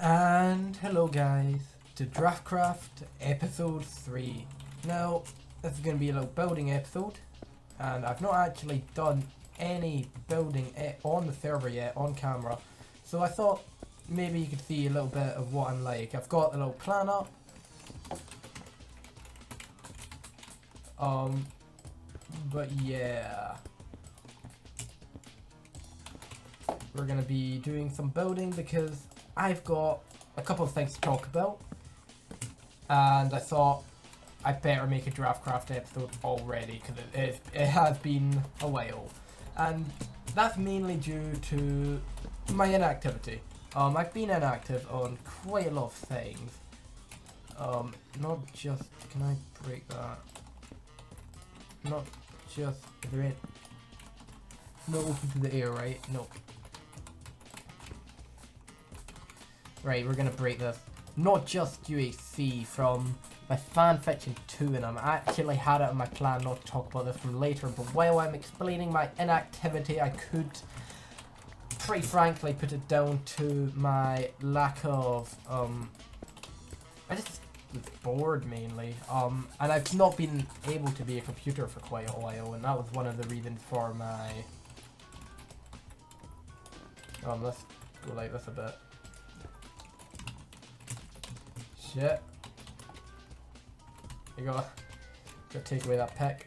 And hello guys, to Draftcraft episode 3. Now, this is going to be a little building episode, and I've not actually done any building on the server yet, on camera, so I thought maybe you could see a little bit of what I'm like. I've got a little plan up, but yeah, we're going to be doing some building because I've got a couple of things to talk about, and I thought I'd better make a Draftcraft episode already because it has been a while, and that's mainly due to my inactivity. I've been inactive on quite a lot of things. Not just, can I break that? Not just, is there it? No open to the air, right? No. Right, we're gonna break this. Not just UHC from my fanfiction 2, and I'm actually had it in my plan not to talk about this from later, but while I'm explaining my inactivity, I could pretty frankly put it down to my lack of, I just was bored mainly, and I've not been able to be a computer for quite a while, and that was one of the reasons for my, let's go like this a bit. Shit. You gotta take away that pick.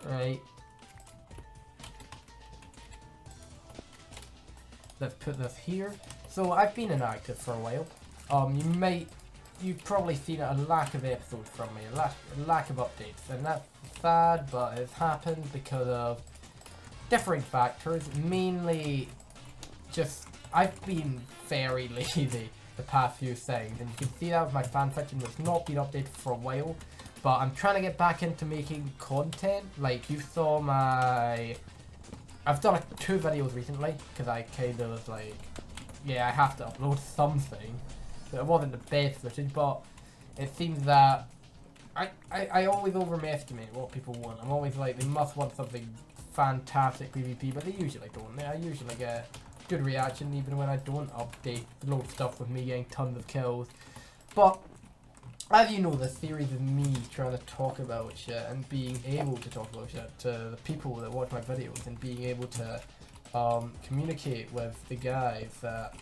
Right. Let's put this here. So I've been inactive for a while. You've probably seen a lack of episodes from me, a lack of updates, and that's sad, but it's happened because of different factors, mainly just I've been very lazy the past few things, and you can see that with my fanfiction that's not been updated for a while, but I'm trying to get back into making content. Like, you saw I've done 2 videos recently, because I kind of was like, yeah, I have to upload something. It wasn't the best footage, but it seems that I always overestimate what people want. I'm always like, they must want something fantastic PvP, but they usually don't. I usually get good reaction even when I don't update load stuff with me getting tons of kills. But as you know, the series of me trying to talk about shit and being able to talk about shit to the people that watch my videos, and being able to communicate with the guys that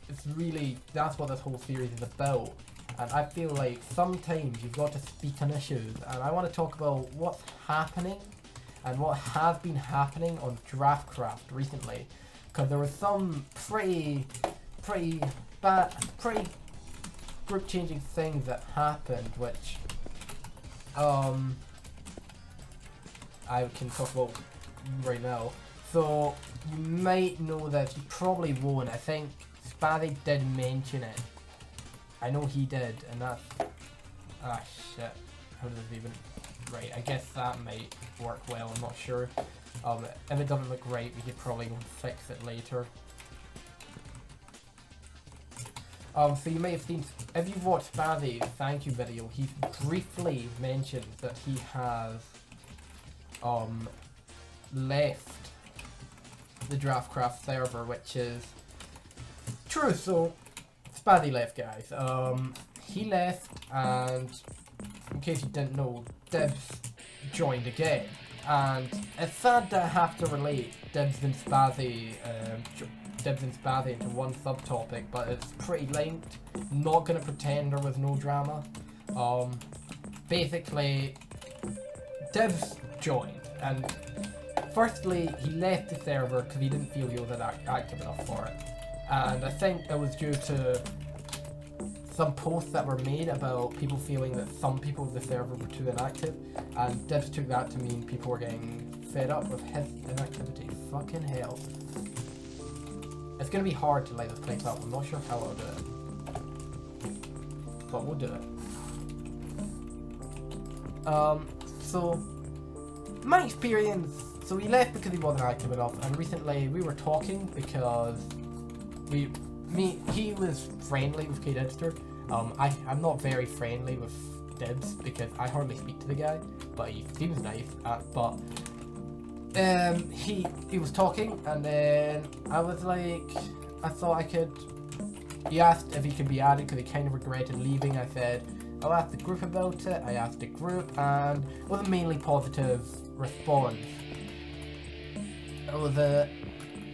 it's really, that's what this whole series is about. And I feel like sometimes you've got to speak on issues, and I want to talk about what's happening and what has been happening on Draftcraft recently, because there was some pretty group changing things that happened, which I can talk about right now. So you might know that, you probably won't. I think Spazzy did mention it. I know he did, and that's... ah, shit. How does it even... right, I guess that might work well, I'm not sure. If it doesn't look right, we could probably go and fix it later. So you may have seen, if you've watched Spazzy's thank you video, he briefly mentioned that he has left the Draftcraft server, which is true. So Spazzy left, guys. He left, and in case you didn't know, Dibs joined again. And it's sad to have to relate Dibs and Spazzy into one subtopic, but it's pretty linked. Not gonna pretend there was no drama. Basically, Dibs joined, and firstly, he left the server because he didn't feel he was active enough for it. And I think it was due to some posts that were made about people feeling that some people of the server were too inactive, and Dibs took that to mean people were getting fed up with his inactivity. Fucking hell. It's gonna be hard to light this place up. I'm not sure how I'll do it, but we'll do it. So my experience, so he left because he wasn't active enough, and recently we were talking because he was friendly with Kate Edster. I'm not very friendly with Dibs because I hardly speak to the guy, but he seems nice. But he was talking, and then I was like, I thought I could. He asked if he could be added because he kind of regretted leaving. I said I'll ask the group about it. I asked the group, and it was a mainly positive response. It was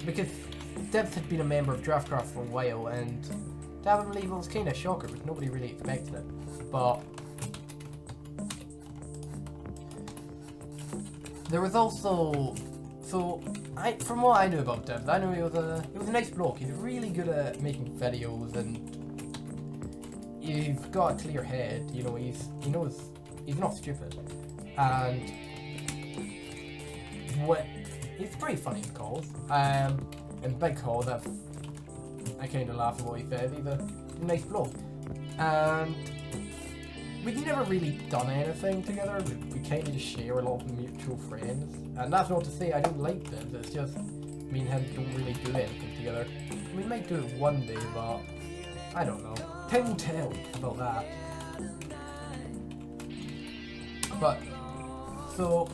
because Debs had been a member of Draftcraft for a while, and to have him leave was kind of a shocker because nobody really expected it. But there was also, from what I knew about Debs, I knew he was a nice bloke. He's really good at making videos, and he's got a clear head. You know, he knows he's not stupid, and he's pretty funny in calls. In big calls, I kind of laugh at what he says. He's a nice bloke, and we've never really done anything together. We kind of just share a lot of mutual friends, and that's not to say I don't like them. It's just me and him don't really do anything together. We might do it one day, but I don't know. Time will tell about that. But so.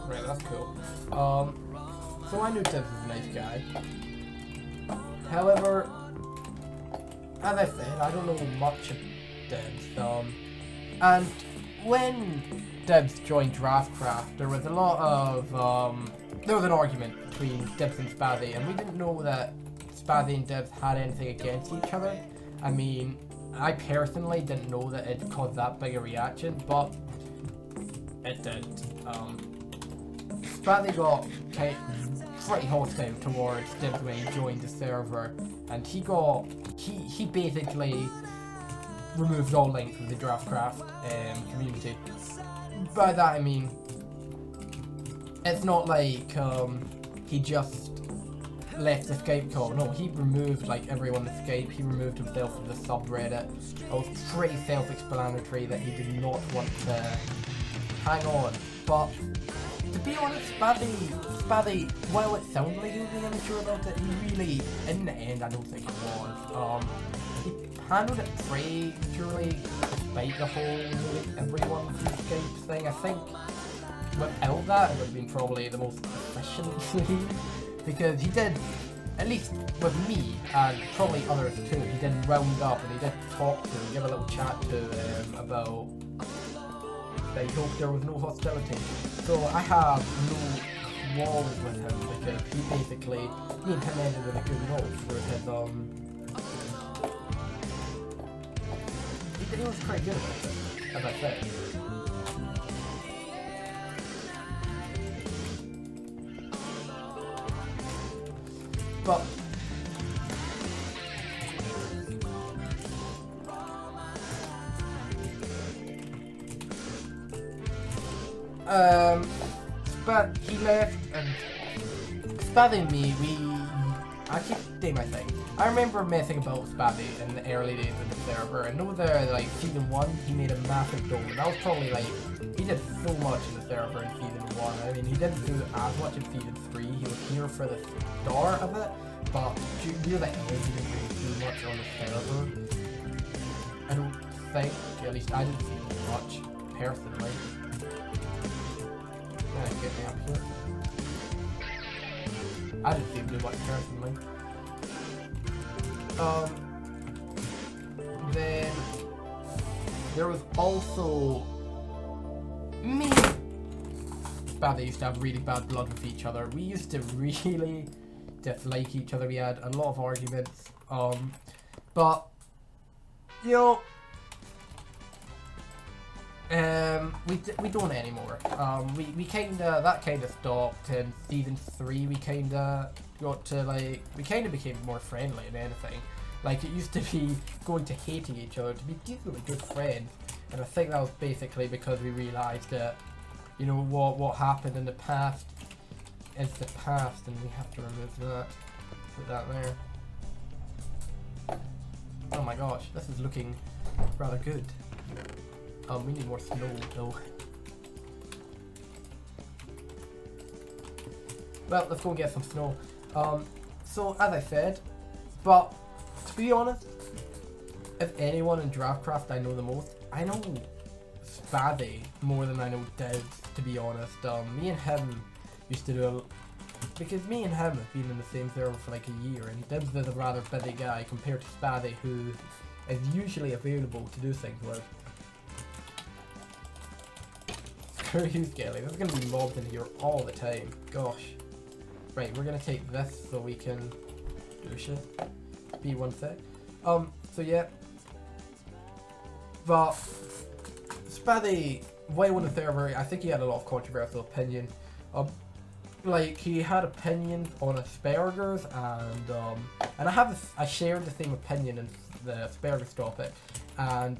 Right, that's cool. So I knew Debs was a nice guy. However, as I said, I don't know much of Debs. And when Debs joined Draftcraft, there was a lot of there was an argument between Debs and Spazzy, and we didn't know that Spazzy and Debs had anything against each other. I mean, I personally didn't know that it caused that big a reaction, but it did. Spazzy got pretty hostile towards Dibs when he joined the server, and he basically removed all links with the Draftcraft community. By that I mean, it's not like he just left the Skype call. No, he removed like everyone in Skype. He removed himself from the subreddit. It was pretty self-explanatory that he did not want to hang on, but to be honest, Spazzy, while it sounded like he was being immature about it, he really, in the end, I don't think it was. He handled it pretty maturely, despite the whole everyone from Skype thing. I think without that, it would have been probably the most efficient because he did, at least with me, and probably others too, he did round up and he did talk to him, give a little chat to him about that he hoped there was no hostility. So I have no quarrels with him because he basically, me and him ended with a good note for his he was quite good about it, as I said. But but he left, and Spazzy and me, I keep doing my thing. I remember messing about with Spazzy in the early days of the server, and over there, like, season 1, he made a massive dome, and that was probably, like, he did so much in the server in season 1. I mean, he didn't do as much in season 3, he was here for the start of it, but near the end, he didn't really do much on the server. I don't think, at least I didn't see much, personally. Get me up here. I didn't see him do much personally. Then there was also me. Spazzy used to have really bad blood with each other. We used to really dislike each other. We had a lot of arguments. But you know, we don't anymore. We kinda, that kinda stopped in season 3. We kinda got to, like, we kinda became more friendly than anything. Like, it used to be going to hating each other to be decently good friends, and I think that was basically because we realised that, you know, what happened in the past, is the past, and we have to remove that. Put that there. Oh my gosh, this is looking rather good. We need more snow though. Well, let's go and get some snow. So as I said, but to be honest, if anyone in Draftcraft I know the most, I know Spade more than I know Dev, to be honest. Me and him used to do because me and him have been in the same server for like a year, and Dibs is a rather busy guy compared to Spade, who is usually available to do things with. Screw you, Skelly. There's gonna be mobs in here all the time. Gosh. Right, we're gonna take this so we can do shit. Be one sec. So yeah. But Spade, way on the server, I think he had a lot of controversial opinion. Like he had opinion on asparagus, and I shared the same opinion in the asparagus topic, and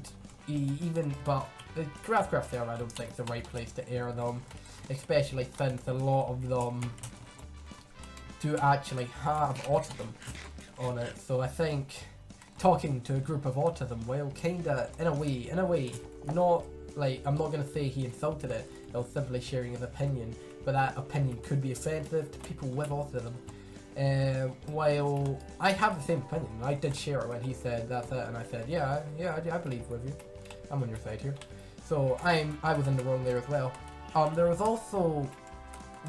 but the Draftcraft server I don't think is the right place to air them, especially since a lot of them do actually have autism on it. So I think talking to a group of autism, well, kinda in a way, not like, I'm not gonna say he insulted it. It was simply sharing his opinion, but that opinion could be offensive to people with autism. While I have the same opinion, I did share it when he said that's it, and I said, yeah, I believe with you. I'm on your side here. So I was in the wrong there as well. There was also,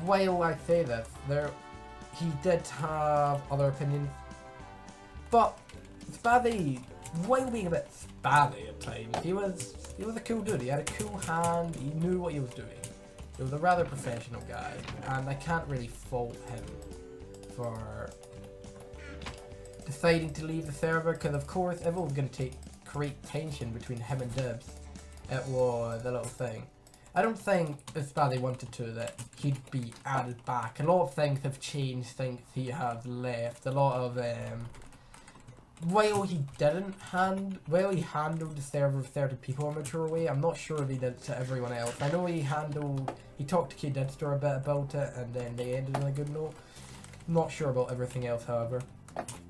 while I say this, he did have other opinions, but Spade, while being a bit spazzy at times, he was a cool dude. He had a cool hand. He knew what he was doing. He was a rather professional guy, and I can't really fault him for deciding to leave the server, because of course if it was going to create tension between him and Dibs, it was a little thing. I don't think if Spade wanted to that he'd be added back. A lot of things have changed since he has left. A lot of while he handled the server of 30 people in a mature way, I'm not sure if he did it to everyone else. I know he talked to Kid Deadster a bit about it, and then they ended on a good note. Not sure about everything else, however.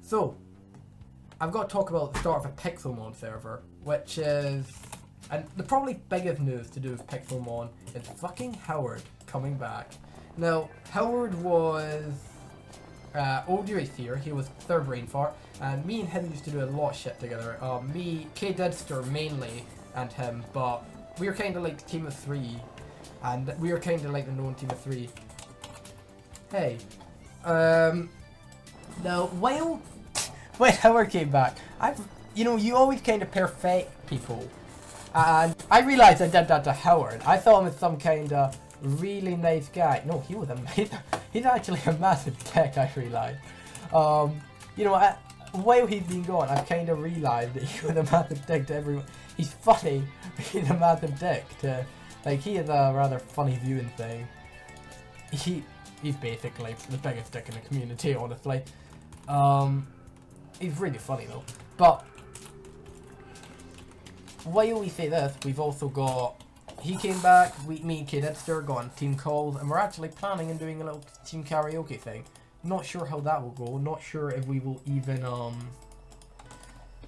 So, I've got to talk about the start of a Pixelmon server, which is, and the probably biggest news to do with Pixelmon is fucking Howard coming back. Now, Howard was old race here, he was third brain fart, and me and him used to do a lot of shit together. Me, K Deadster mainly, and him, but we were kind of like the team of three, and we were kind of like the known team of three. Hey, now when Howard came back, you always kind of perfect people, and I realized I did that to Howard. I thought him as some kind of really nice guy. No, he was amazing. He's actually a massive dick, I realized. While he's been gone, I've kind of realized that he was a massive dick to everyone. He's funny, but he's a massive dick to, like, he is a rather funny viewing thing. He's basically the biggest dick in the community, honestly. He's really funny though. But while we say this, we've also got, he came back, me and Kid Edster got on team calls, and we're actually planning on doing a little team karaoke thing. Not sure how that will go, not sure if we will even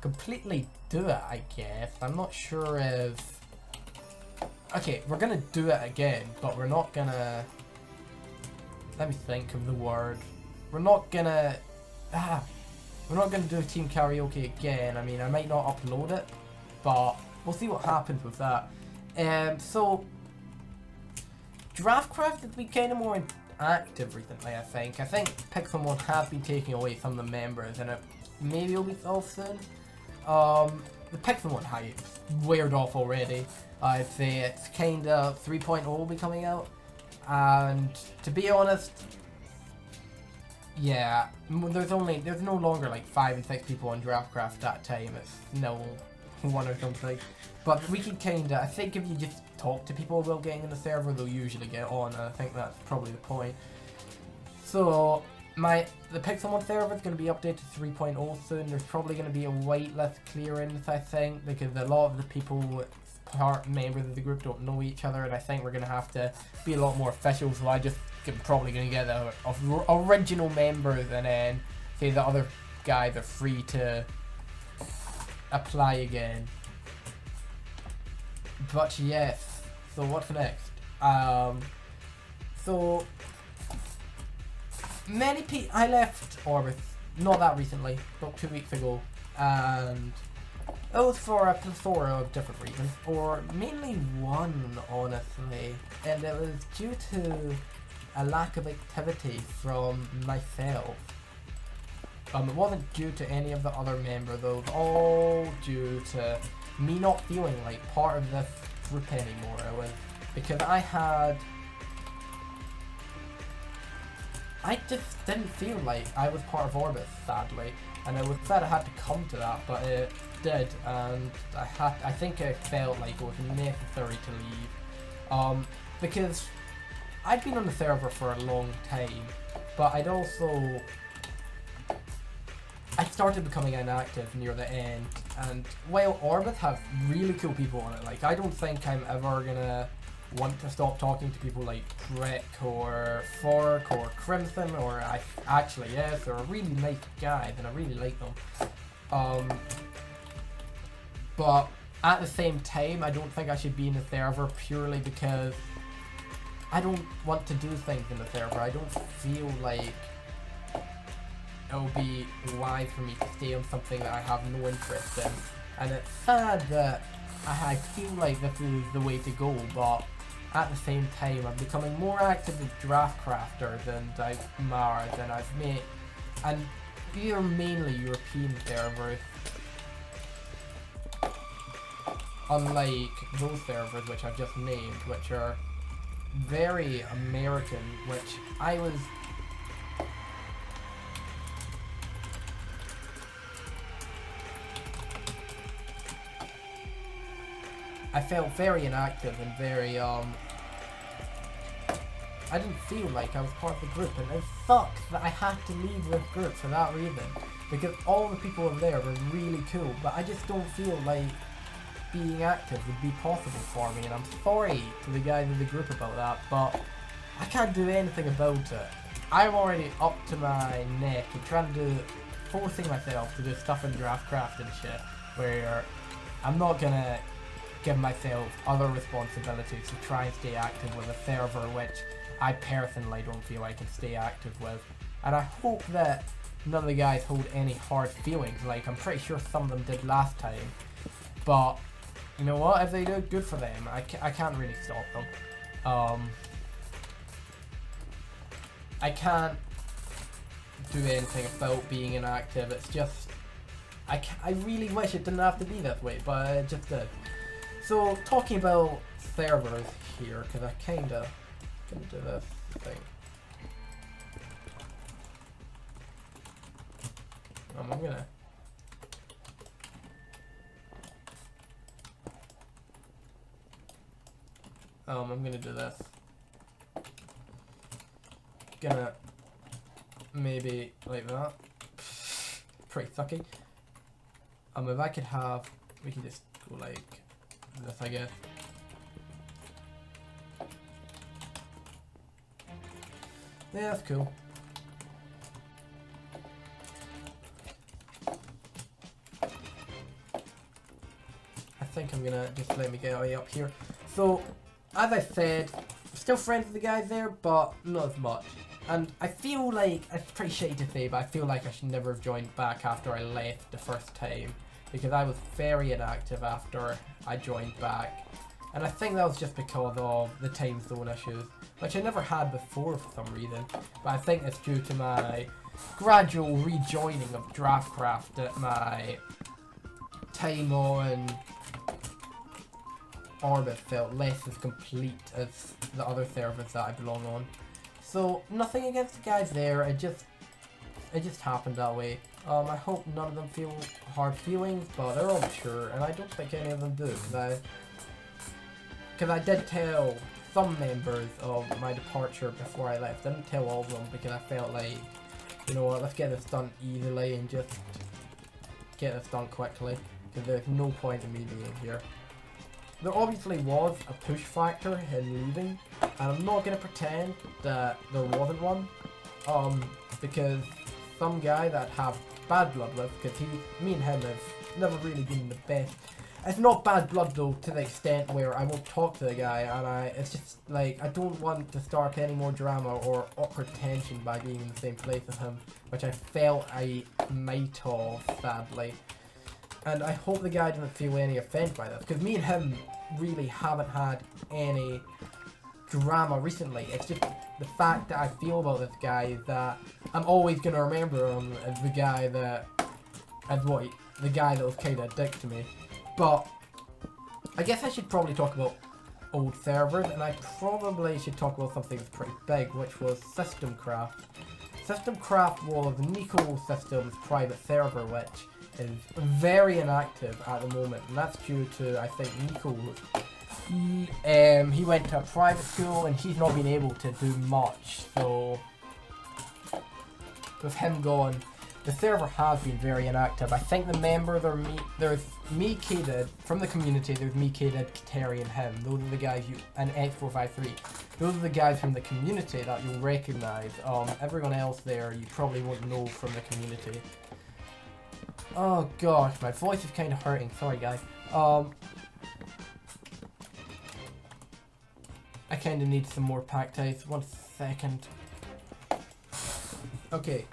completely do it, I guess. I'm not sure if, okay, we're gonna do it again, but we're not gonna, let me think of the word. We're not gonna do team karaoke again. I mean, I might not upload it, but we'll see what happens with that. So Draftcraft has been kind of more active recently, I think. I think Pixelmon has been taking away some of the members, and it maybe will be solved soon. The Pixelmon hype weared off already. I'd say it's kind of 3.0 will be coming out, and to be honest, yeah, there's no longer like 5 and 6 people on Draftcraft that time. It's no one or something. But we can kinda, I think if you just talk to people about getting in the server, they'll usually get on, and I think that's probably the point. So the Pixelmon server is going to be updated to 3.0 soon. There's probably going to be a whitelist clearance, I think, because a lot of the people, members of the group, don't know each other, and I think we're going to have to be a lot more official. So I just probably going to get the original members, and then say the other guys are free to apply again. But yes, so what's next? So many people, I left Orbis not that recently, about 2 weeks ago, and it was for a plethora of different reasons, or mainly one, honestly, and it was due to a lack of activity from myself. It wasn't due to any of the other members, though. It was all due to me not feeling like part of this group anymore. It was because I just didn't feel like I was part of Orbis, sadly, and it was sad I had to come to that, but it did, and I think I felt like it was necessary to leave, because I'd been on the server for a long time, but I started becoming inactive near the end, and while Orbis have really cool people on it, like I don't think I'm ever gonna want to stop talking to people like Trek or Fork or Crimson, or yes, they're really nice guys and I really like them. But at the same time, I don't think I should be in the server purely because I don't want to do things in the server. I don't feel like it'll be wise for me to stay on something that I have no interest in. And it's sad that I feel like this is the way to go, but at the same time I'm becoming more active with Draftcrafters and Mars, and I've made, and these are mainly European servers, unlike those servers which I've just named, which are very American, which I felt very inactive and very, I didn't feel like I was part of the group, and it sucks that I had to leave this group for that reason, because all the people in there were really cool, but I just don't feel like being active would be possible for me, and I'm sorry to the guys in the group about that, but I can't do anything about it. I'm already up to my neck and forcing myself to do stuff in Draftcraft and shit, where I'm not gonna give myself other responsibilities to try and stay active with a server which I personally don't feel I can stay active with. And I hope that none of the guys hold any hard feelings, like I'm pretty sure some of them did last time. But you know what, if they do, good for them. I can't really stop them. I can't do anything about being inactive. It's just, I really wish it didn't have to be that way, but it just did. So, talking about servers here, because I kinda can do this thing. I'm gonna do this. Gonna maybe like that. Pretty sucky. If I could have, we can just go like this, I guess. Yeah, that's cool. I think I'm gonna just let me get way up here. So, as I said, still friends with the guys there, but not as much. And I feel like, it's pretty shitty to say, but I feel like I should never have joined back after I left the first time, because I was very inactive after I joined back. And I think that was just because of the time zone issues, which I never had before for some reason. But I think it's due to my gradual rejoining of Draftcraft at my time on Orbis felt less as complete as the other servers that I belong on. So nothing against the guys there, it just happened that way. I hope none of them feel hard feelings, but they're all mature, and I don't think any of them do, because I did tell some members of my departure before I left. I didn't tell all of them because I felt like, you know what, let's get this done easily and just get this done quickly, because there's no point in me being here. there obviously was a push factor in leaving, and I'm not going to pretend that there wasn't one, because some guy that have bad blood with, because me and him have never really been the best. It's not bad blood though, to the extent where I won't talk to the guy, and it's just like, I don't want to start any more drama or awkward tension by being in the same place as him, which I felt I might have, sadly. And I hope the guy doesn't feel any offended by this, because me and him really haven't had any drama recently. It's just the fact that I feel about this guy that I'm always going to remember him as the guy that, the guy that was kind of a dick to me. But I guess I should probably talk about old servers, and I probably should talk about something that's pretty big, which was Systemcraft. Systemcraft was Nico System's private server, which is very inactive at the moment, and that's due to, I think, Nico. He went to a private school and he's not been able to do much, so with him gone, the server has been very inactive. I think the members are there's me, Kaded, from the community, there's me, Kaded, Kateri, and him. Those are the guys and X453. Those are the guys from the community that you'll recognize. Everyone else there you probably won't know from the community. Oh gosh, my voice is kind of hurting, sorry guys. I kind of need some more packed ice, 1 second. Okay.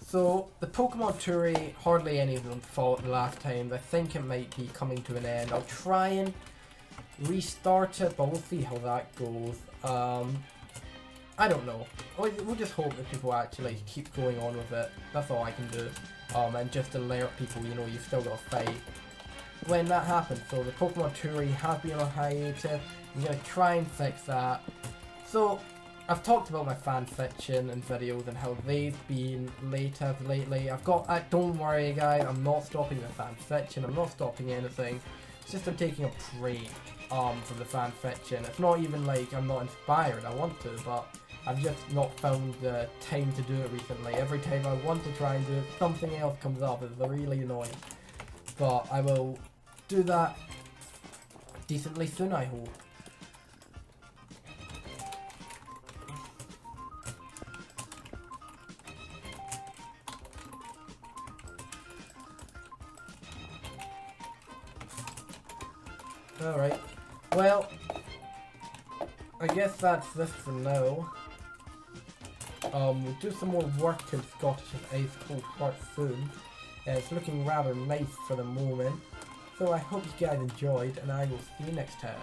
So, the Pokemon Touri, hardly any of them fought the last time. I think it might be coming to an end. I'll try and restart it, but we'll see how that goes. I don't know. We'll just hope that people actually keep going on with it. That's all I can do. And just alert people, you know, you've still got to fight when that happens. So, the Pokemon Touri has been on hiatus. I'm going to try and fix that. So, I've talked about my fan fiction and videos and how they've been later lately. don't worry guys, I'm not stopping the fan fiction, I'm not stopping anything. It's just I'm taking a break from the fan fiction. It's not even like I'm not inspired, I want to, but I've just not found the time to do it recently. Every time I want to try and do it, something else comes up. It's really annoying. But I will do that decently soon, I hope. Alright, well, I guess that's this for now. We'll do some more work in Scottish and Ice Cold Heart soon. It's looking rather nice for the moment. So I hope you guys enjoyed, and I will see you next time.